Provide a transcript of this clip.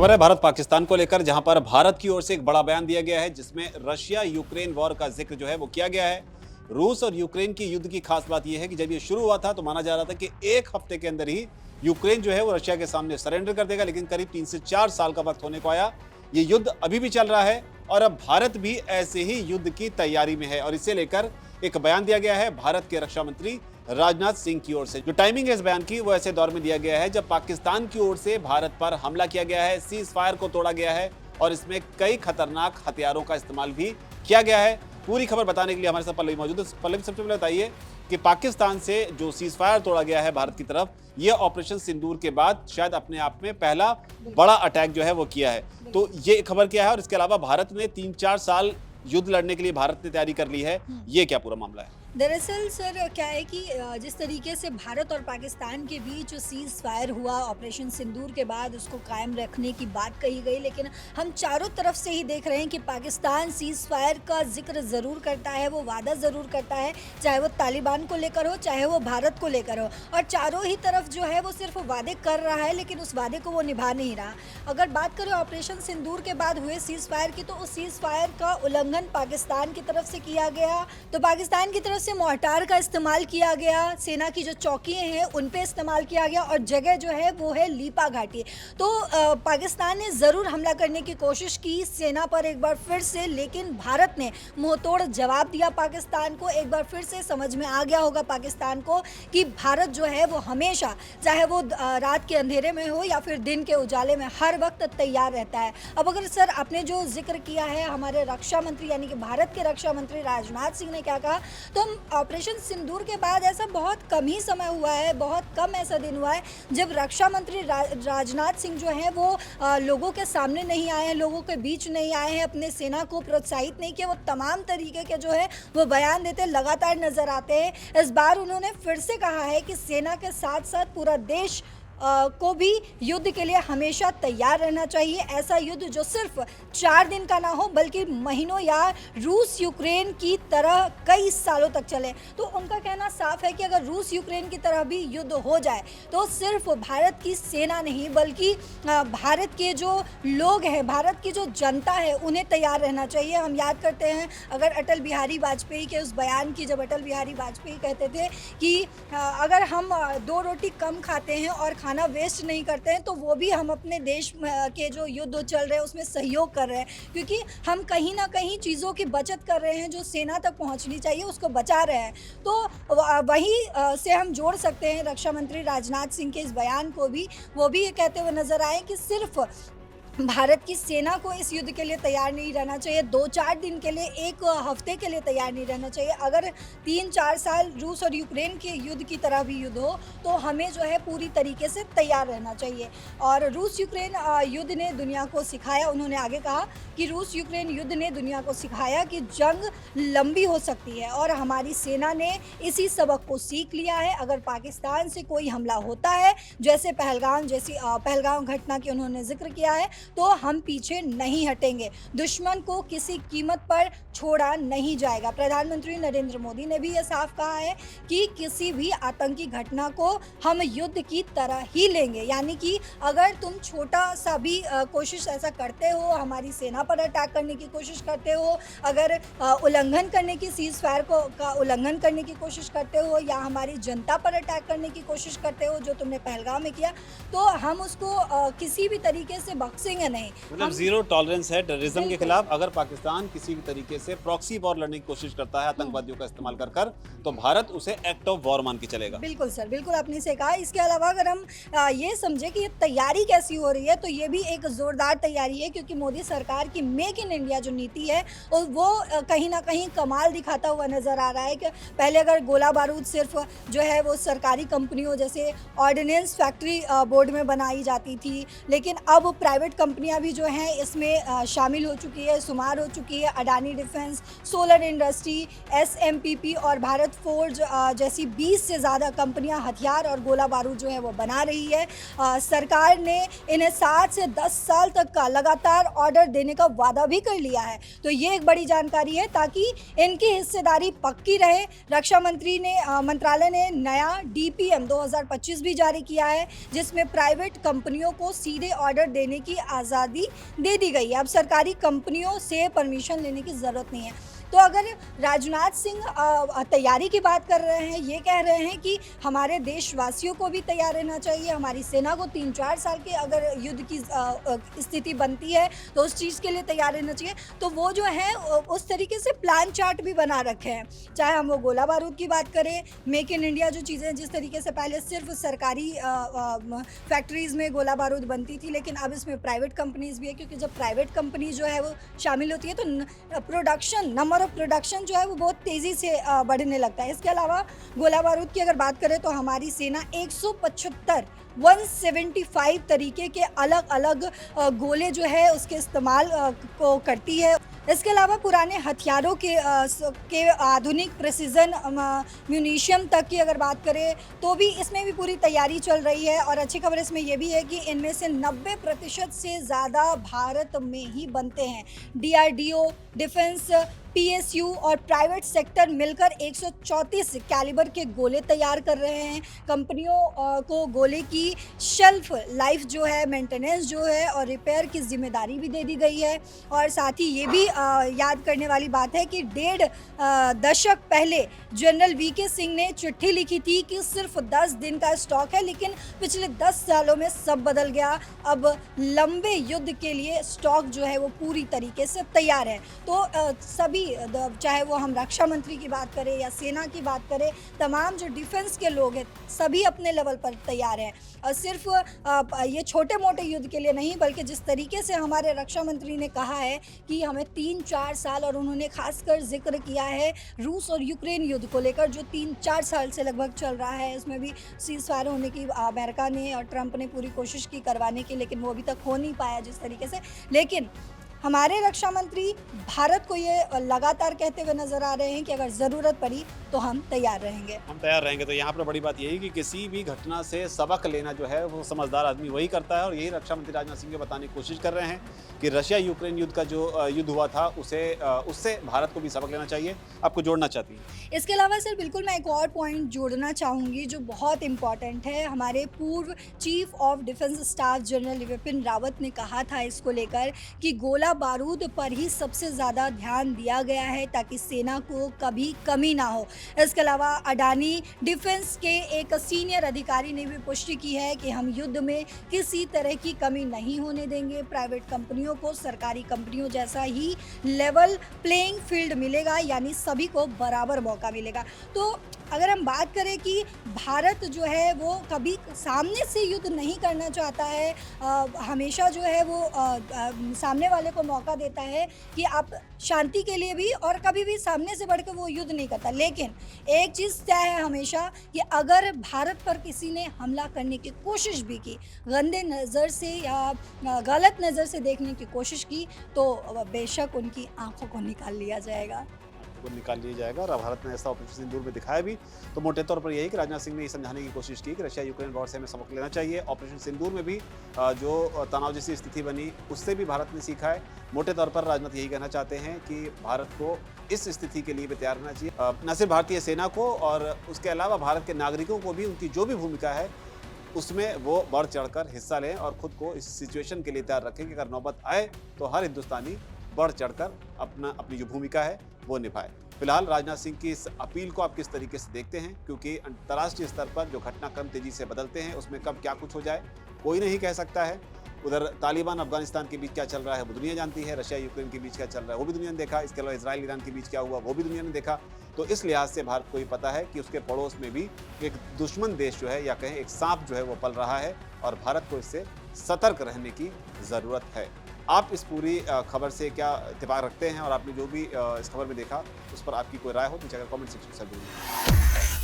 खबर है भारत पाकिस्तान को लेकर, जहां पर भारत की ओर से एक बड़ा बयान दिया गया है जिसमें रशिया यूक्रेन वॉर का जिक्र जो है वो किया गया है। रूस और यूक्रेन की युद्ध की खास बात यह है कि जब ये शुरू हुआ था तो माना जा रहा था कि एक हफ्ते के अंदर ही यूक्रेन जो है वो रशिया के सामने सरेंडर कर देगा, लेकिन करीब 3 से 4 साल का वक्त होने को आया। ये युद्ध अभी भी चल रहा है और अब भारत भी ऐसे ही युद्ध की तैयारी में है और इसे लेकर एक बयान दिया गया है भारत के रक्षा मंत्री राजनाथ सिंह की ओर से। जो टाइमिंग है इस बयान की वो ऐसे दौर में दिया गया है जब पाकिस्तान की ओर से भारत पर हमला किया गया है, सीज फायर को तोड़ा गया है और इसमें कई खतरनाक हथियारों का इस्तेमाल भी किया गया है। पूरी खबर बताने के लिए हमारे साथ पल्लवी मौजूद है। पल्लवी, सबसे पहले बताइए कि पाकिस्तान से जो सीज फायर तोड़ा गया है भारत की तरफ, ये ऑपरेशन सिंदूर के बाद शायद अपने आप में पहला बड़ा अटैक जो है वो किया है, तो ये खबर क्या है? और इसके अलावा भारत ने 3-4 साल युद्ध लड़ने के लिए भारत ने तैयारी कर ली है, ये क्या पूरा मामला है? दरअसल सर क्या है कि जिस तरीके से भारत और पाकिस्तान के बीच जो सीज़ फायर हुआ ऑपरेशन सिंदूर के बाद, उसको कायम रखने की बात कही गई, लेकिन हम चारों तरफ से ही देख रहे हैं कि पाकिस्तान सीज़ फायर का जिक्र ज़रूर करता है, वो वादा ज़रूर करता है, चाहे वो तालिबान को लेकर हो, चाहे वो भारत को लेकर हो, और चारों ही तरफ जो है वो सिर्फ वादे कर रहा है लेकिन उस वादे को वो निभा नहीं रहा। अगर बात करें ऑपरेशन सिंदूर के बाद हुए सीज़ फायर की, तो उस सीज़ फायर का उल्लंघन पाकिस्तान की तरफ से किया गया। तो पाकिस्तान की तरफ से मोर्टार का इस्तेमाल किया गया, सेना की जो चौकियां हैं उन पे इस्तेमाल किया गया और जगह जो है वो है लीपा घाटी। तो पाकिस्तान ने ज़रूर हमला करने की कोशिश की सेना पर एक बार फिर से, लेकिन भारत ने मुंहतोड़ जवाब दिया पाकिस्तान को। एक बार फिर से समझ में आ गया होगा पाकिस्तान को कि भारत जो है वो हमेशा, चाहे वो रात के अंधेरे में हो या फिर दिन के उजाले में, हर वक्त तैयार रहता है। अब अगर सर आपने जो जिक्र किया है हमारे रक्षा मंत्री यानी कि भारत के रक्षा मंत्री राजनाथ सिंह ने क्या कहा, तो हम ऑपरेशन सिंदूर के बाद ऐसा बहुत कम ही समय हुआ है, बहुत कम ऐसा दिन हुआ है जब रक्षा मंत्री राजनाथ सिंह जो है वो लोगों के सामने नहीं आए हैं, लोगों के बीच नहीं आए हैं, अपने सेना को प्रोत्साहित नहीं किया। वो तमाम तरीके के जो है वो बयान देते लगातार नजर आते हैं। इस बार उन्होंने फिर से कहा है कि सेना के साथ साथ पूरा देश को भी युद्ध के लिए हमेशा तैयार रहना चाहिए। ऐसा युद्ध जो सिर्फ 4 दिन का ना हो बल्कि महीनों या रूस यूक्रेन की तरह कई सालों तक चले। तो उनका कहना साफ है कि अगर रूस यूक्रेन की तरह भी युद्ध हो जाए तो सिर्फ भारत की सेना नहीं बल्कि भारत के जो लोग हैं, भारत की जो जनता है, उन्हें तैयार रहना चाहिए। हम याद करते हैं अगर अटल बिहारी वाजपेयी के उस बयान की, जब अटल बिहारी वाजपेयी कहते थे कि अगर हम 2 रोटी कम खाते हैं और खाना वेस्ट नहीं करते हैं तो वो भी हम अपने देश के जो युद्ध चल रहे हैं उसमें सहयोग कर रहे हैं, क्योंकि हम कहीं ना कहीं चीज़ों की बचत कर रहे हैं, जो सेना तक पहुंचनी चाहिए उसको बचा रहे हैं। तो वही से हम जोड़ सकते हैं रक्षा मंत्री राजनाथ सिंह के इस बयान को भी। वो भी ये कहते हुए नजर आए कि सिर्फ भारत की सेना को इस युद्ध के लिए तैयार नहीं रहना चाहिए, 2-4 दिन के लिए, 1 हफ्ते के लिए तैयार नहीं रहना चाहिए। अगर 3-4 साल रूस और यूक्रेन के युद्ध की तरह भी युद्ध हो तो हमें जो है पूरी तरीके से तैयार रहना चाहिए। और रूस यूक्रेन युद्ध ने दुनिया को सिखाया, उन्होंने आगे कहा कि रूस यूक्रेन युद्ध ने दुनिया को सिखाया कि जंग लंबी हो सकती है और हमारी सेना ने इसी सबक को सीख लिया है। अगर पाकिस्तान से कोई हमला होता है, जैसे पहलगाम घटना की उन्होंने जिक्र किया है, तो हम पीछे नहीं हटेंगे, दुश्मन को किसी कीमत पर छोड़ा नहीं जाएगा। प्रधानमंत्री नरेंद्र मोदी ने भी ये साफ कहा है कि किसी भी आतंकी घटना को हम युद्ध की तरह ही लेंगे, यानी कि अगर तुम छोटा सा भी कोशिश ऐसा करते हो, हमारी सेना पर अटैक करने की कोशिश करते हो, अगर उल्लंघन करने की सीज फायर का उल्लंघन करने की कोशिश करते हो या हमारी जनता पर अटैक करने की कोशिश करते हो, जो तुमने पहलगाम में किया, तो हम उसको किसी भी तरीके से बख्शेंगे नहीं। मतलब जीरो टॉलरेंस है टेररिज्म के खिलाफ। अगर पाकिस्तान किसी भी तरीके से प्रॉक्सी वॉर लड़ने की कोशिश करता है आतंकवादियों का इस्तेमाल कर तो भारत उसे एक्ट ऑफ वॉर मान के चलेगा। बिल्कुल सर, बिल्कुल आपने से कहा। इसके अलावा अगर हम ये समझे कि ये तैयारी कैसी हो रही है, तो ये भी एक जोरदार तैयारी है, क्योंकि मोदी सरकार की मेक इन इंडिया जो नीति है और वो कहीं ना कहीं कमाल दिखाता हुआ नजर आ रहा है। कि पहले अगर गोला बारूद सिर्फ जो है वो सरकारी कंपनियों जैसे ऑर्डिनेंस फैक्ट्री बोर्ड में बनाई जाती थी, लेकिन अब प्राइवेट कंपनियां भी जो हैं इसमें शामिल हो चुकी है, शुमार हो चुकी है। अडानी डिफेंस, सोलर इंडस्ट्री, एसएमपीपी और भारत फोर्ज जैसी 20 से ज़्यादा कंपनियां हथियार और गोला बारूद जो है वो बना रही है। सरकार ने इन्हें 7 से 10 साल तक का लगातार ऑर्डर देने का वादा भी कर लिया है। तो ये एक बड़ी जानकारी है ताकि इनकी हिस्सेदारी पक्की रहे। रक्षा मंत्रालय ने नया डीपीएम 2025 भी जारी किया है, जिसमें प्राइवेट कंपनियों को सीधे ऑर्डर देने की आज़ादी दे दी गई है। अब सरकारी कंपनियों से परमिशन लेने की ज़रूरत नहीं है। तो अगर राजनाथ सिंह तैयारी की बात कर रहे हैं, ये कह रहे हैं कि हमारे देशवासियों को भी तैयार रहना चाहिए, हमारी सेना को 3-4 साल के अगर युद्ध की स्थिति बनती है तो उस चीज़ के लिए तैयार रहना चाहिए। तो वो जो है उस तरीके से प्लान चार्ट भी बना रखे हैं। चाहे हम वो गोला बारूद की बात करें, मेक इन इंडिया जो चीज़ें जिस तरीके से पहले सिर्फ सरकारी फैक्ट्रीज़ में गोला बारूद बनती थी, लेकिन अब इसमें प्राइवेट कंपनीज़ भी है, क्योंकि जब प्राइवेट कंपनी जो है वो शामिल होती है तो प्रोडक्शन नंबर ऑफ प्रोडक्शन जो है वो बहुत तेज़ी से बढ़ने लगता है। इसके अलावा गोला बारूद की अगर बात करें तो हमारी सेना 175 तरीके के अलग अलग गोले जो है उसके इस्तेमाल को करती है। इसके अलावा पुराने हथियारों के आधुनिक प्रिसीजन म्यूनिशियम तक की अगर बात करें तो भी इसमें भी पूरी तैयारी चल रही है। और अच्छी खबर इसमें यह भी है कि इनमें से 90% से ज़्यादा भारत में ही बनते हैं। DRDO, डिफेंस, PSU और प्राइवेट सेक्टर मिलकर 134 कैलिबर के गोले तैयार कर रहे हैं। कंपनियों को गोले की शेल्फ लाइफ जो है, मेंटेनेंस जो है और रिपेयर की जिम्मेदारी भी दे दी गई है। और साथ ही ये भी याद करने वाली बात है कि 1.5 दशक पहले जनरल VK सिंह ने चिट्ठी लिखी थी कि सिर्फ 10 दिन का स्टॉक है, लेकिन पिछले 10 सालों में सब बदल गया। अब लंबे युद्ध के लिए स्टॉक जो है वो पूरी तरीके से तैयार है। तो सभी चाहे वो हम रक्षा मंत्री की बात करें या सेना की बात करें, तमाम जो डिफेंस के लोग हैं सभी अपने लेवल पर तैयार हैं। और सिर्फ ये छोटे मोटे युद्ध के लिए नहीं, बल्कि जिस तरीके से हमारे रक्षा मंत्री ने कहा है कि हमें 3-4 साल, और उन्होंने खासकर जिक्र किया है रूस और यूक्रेन युद्ध को लेकर जो 3-4 साल से लगभग चल रहा है। इसमें भी सीज फायर होने की अमेरिका ने और ट्रंप ने पूरी कोशिश की करवाने की, लेकिन वो अभी तक हो नहीं पाया जिस तरीके से। लेकिन हमारे रक्षा मंत्री भारत को ये लगातार कहते हुए नजर आ रहे हैं कि अगर ज़रूरत पड़ी तो हम तैयार रहेंगे। हम तैयार रहेंगे। तो यहाँ पर बड़ी बात यही कि किसी भी घटना से सबक लेना जो है वो समझदार आदमी वही करता है, और यही रक्षा मंत्री राजनाथ सिंह बताने की कोशिश कर रहे हैं कि रशिया यूक्रेन युद्ध का जो युद्ध हुआ था उससे भारत को भी सबक लेना चाहिए। आपको जोड़ना चाहती हैं? इसके अलावा सर बिल्कुल मैं एक और पॉइंट जोड़ना चाहूँगी जो बहुत इम्पॉर्टेंट है। हमारे पूर्व chief of defence staff general Vipin Rawat ने कहा था इसको लेकर कि गोला बारूद पर ही सबसे ज़्यादा ध्यान दिया गया है ताकि सेना को कभी कमी ना हो। इसके अलावा अडानी डिफेंस के एक सीनियर अधिकारी ने भी पुष्टि की है कि हम युद्ध में किसी तरह की कमी नहीं होने देंगे। प्राइवेट कंपनियों को सरकारी कंपनियों जैसा ही लेवल प्लेइंग फील्ड मिलेगा, यानी सभी को बराबर मौका मिलेगा। तो अगर हम बात करें कि भारत जो है वो कभी सामने से युद्ध नहीं करना चाहता है, हमेशा जो है वो सामने वाले को मौका देता है कि आप शांति के लिए भी, और कभी भी सामने से बढ़ के वो युद्ध नहीं करता। लेकिन एक चीज़ तय है हमेशा कि अगर भारत पर किसी ने हमला करने की कोशिश भी की, गंदे नज़र से या गलत नज़र से देखने की कोशिश की, तो बेशक उनकी आंखों को निकाल लिया जाएगा। को निकाल लिया जाएगा। और भारत ने ऐसा ऑपरेशन सिंदूर में दिखाया भी। तो मोटे तौर पर यही कि राजनाथ सिंह ने ये समझाने की कोशिश की कि रशिया यूक्रेन वॉर से हमें सबक लेना चाहिए। ऑपरेशन सिंदूर में भी जो तनाव जैसी स्थिति बनी उससे भी भारत ने सीखा है। मोटे तौर पर राजनाथ यही कहना चाहते हैं कि भारत को इस स्थिति के लिए भी तैयार रहना चाहिए। न सिर्फ भारतीय सेना को, और उसके अलावा भारत के नागरिकों को भी उनकी जो भी भूमिका है उसमें वो बढ़ चढ़कर हिस्सा लें और खुद को इस सिचुएशन के लिए तैयार रखें कि अगर नौबत आए तो हर हिंदुस्तानी बढ़ चढ़कर अपनी जो भूमिका है वो निभाए। फिलहाल राजनाथ सिंह की इस अपील को आप किस तरीके से देखते हैं, क्योंकि अंतर्राष्ट्रीय स्तर पर जो घटनाक्रम तेजी से बदलते हैं उसमें कब क्या कुछ हो जाए कोई नहीं कह सकता है। उधर तालिबान अफगानिस्तान के बीच क्या चल रहा है वो दुनिया जानती है, रशिया यूक्रेन के बीच क्या चल रहा है वो भी दुनिया ने देखा, इसके अलावा इजराइल ईरान के बीच क्या हुआ वो भी दुनिया ने देखा। तो इस लिहाज से भारत को ये पता है कि उसके पड़ोस में भी एक दुश्मन देश जो है, या कहें एक सांप जो है वो पल रहा है, और भारत को इससे सतर्क रहने की ज़रूरत है। आप इस पूरी खबर से क्या इत्तेफाक रखते हैं, और आपने जो भी इस खबर में देखा उस पर आपकी कोई राय हो तो नीचे कमेंट सेक्शन में जरूर।